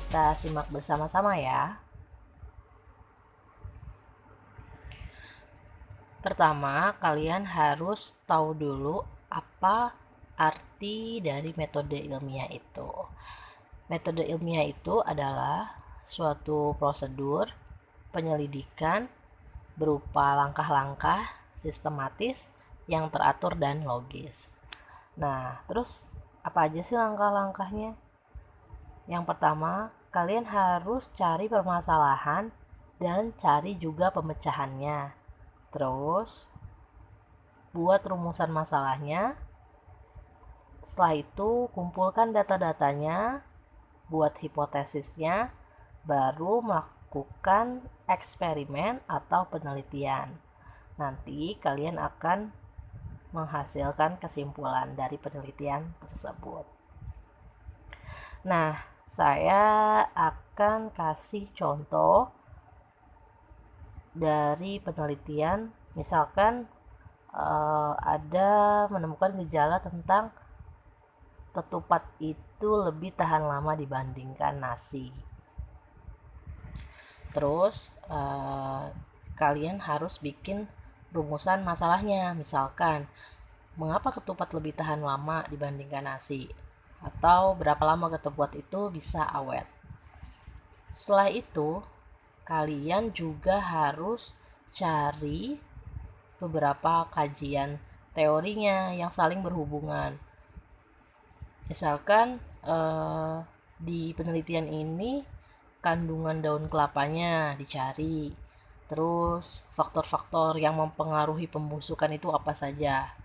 kita simak bersama-sama ya. Pertama, kalian harus tahu dulu apa arti dari metode ilmiah itu. Metode ilmiah itu adalah suatu prosedur penyelidikan berupa langkah-langkah sistematis yang teratur dan logis. Nah, terus apa aja sih langkah-langkahnya? Yang pertama, kalian harus cari permasalahan dan cari juga pemecahannya. Terus, buat rumusan masalahnya. Setelah itu, kumpulkan data-datanya, buat hipotesisnya, baru melakukan eksperimen atau penelitian. Nanti kalian akan menghasilkan kesimpulan dari penelitian tersebut. Nah, saya akan kasih contoh dari penelitian. Misalkan ada menemukan gejala tentang ketupat itu lebih tahan lama dibandingkan nasi. Terus kalian harus bikin rumusan masalahnya. Misalkan, mengapa ketupat lebih tahan lama dibandingkan nasi? Atau berapa lama ketupat itu bisa awet. Setelah itu, kalian juga harus cari beberapa kajian teorinya yang saling berhubungan. Misalkan di penelitian ini kandungan daun kelapanya dicari. Terus faktor-faktor yang mempengaruhi pembusukan itu apa saja.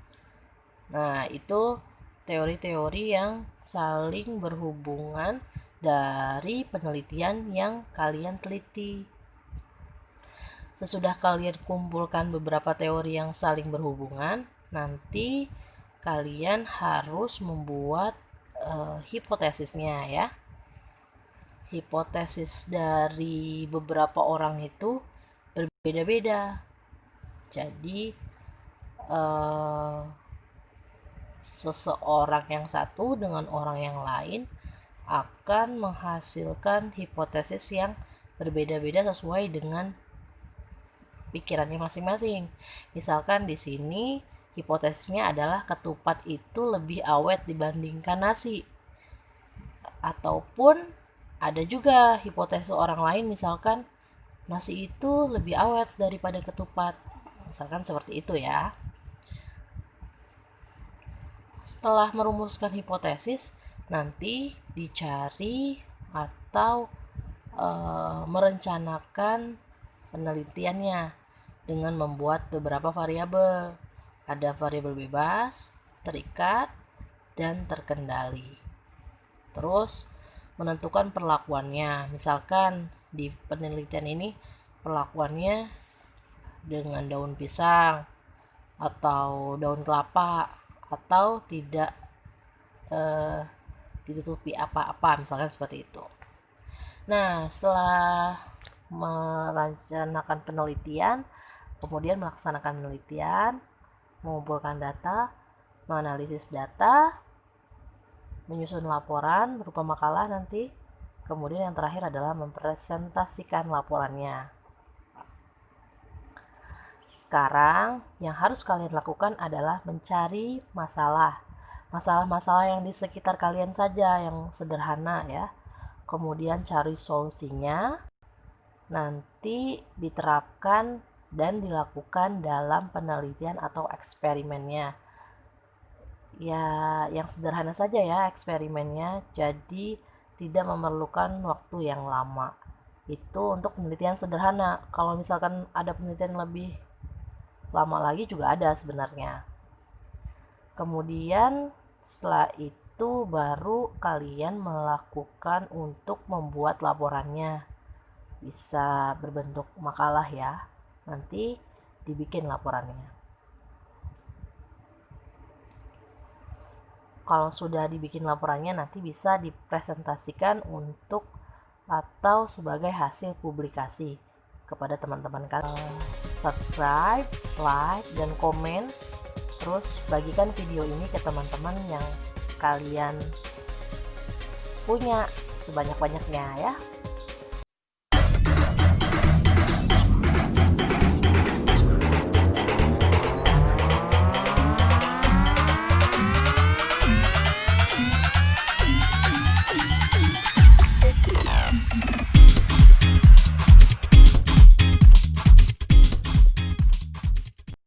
Nah, itu teori-teori yang saling berhubungan dari penelitian yang kalian teliti. Sesudah kalian kumpulkan beberapa teori yang saling berhubungan, nanti kalian harus membuat hipotesisnya ya. Hipotesis dari beberapa orang itu berbeda-beda. Jadi seseorang yang satu dengan orang yang lain akan menghasilkan hipotesis yang berbeda-beda sesuai dengan pikirannya masing-masing. Misalkan di sini hipotesisnya adalah ketupat itu lebih awet dibandingkan nasi. Ataupun ada juga hipotesis orang lain, misalkan nasi itu lebih awet daripada ketupat. Misalkan seperti itu ya. Setelah merumuskan hipotesis, nanti dicari atau merencanakan penelitiannya dengan membuat beberapa variabel. Ada variabel bebas, terikat, dan terkendali. Terus menentukan perlakuannya. Misalkan di penelitian ini perlakuannya dengan daun pisang atau daun kelapa, atau tidak ditutupi apa-apa, misalkan seperti itu. Nah, setelah merencanakan penelitian, kemudian melaksanakan penelitian, mengumpulkan data, menganalisis data, menyusun laporan berupa makalah nanti, kemudian yang terakhir adalah mempresentasikan laporannya. Sekarang yang harus kalian lakukan adalah mencari masalah-masalah yang di sekitar kalian saja, yang sederhana ya. Kemudian cari solusinya, nanti diterapkan dan dilakukan dalam penelitian atau eksperimennya. Ya, yang sederhana saja ya eksperimennya, jadi tidak memerlukan waktu yang lama. Itu untuk penelitian sederhana. Kalau misalkan ada penelitian lebih lama lagi juga ada sebenarnya. Kemudian setelah itu baru kalian melakukan untuk membuat laporannya. Bisa berbentuk makalah ya. Nanti dibikin laporannya. Kalau sudah dibikin laporannya, nanti bisa dipresentasikan untuk atau sebagai hasil publikasi kepada teman-teman kalian. Subscribe, like, dan komen. Terus bagikan video ini ke teman-teman yang kalian punya sebanyak-banyaknya ya.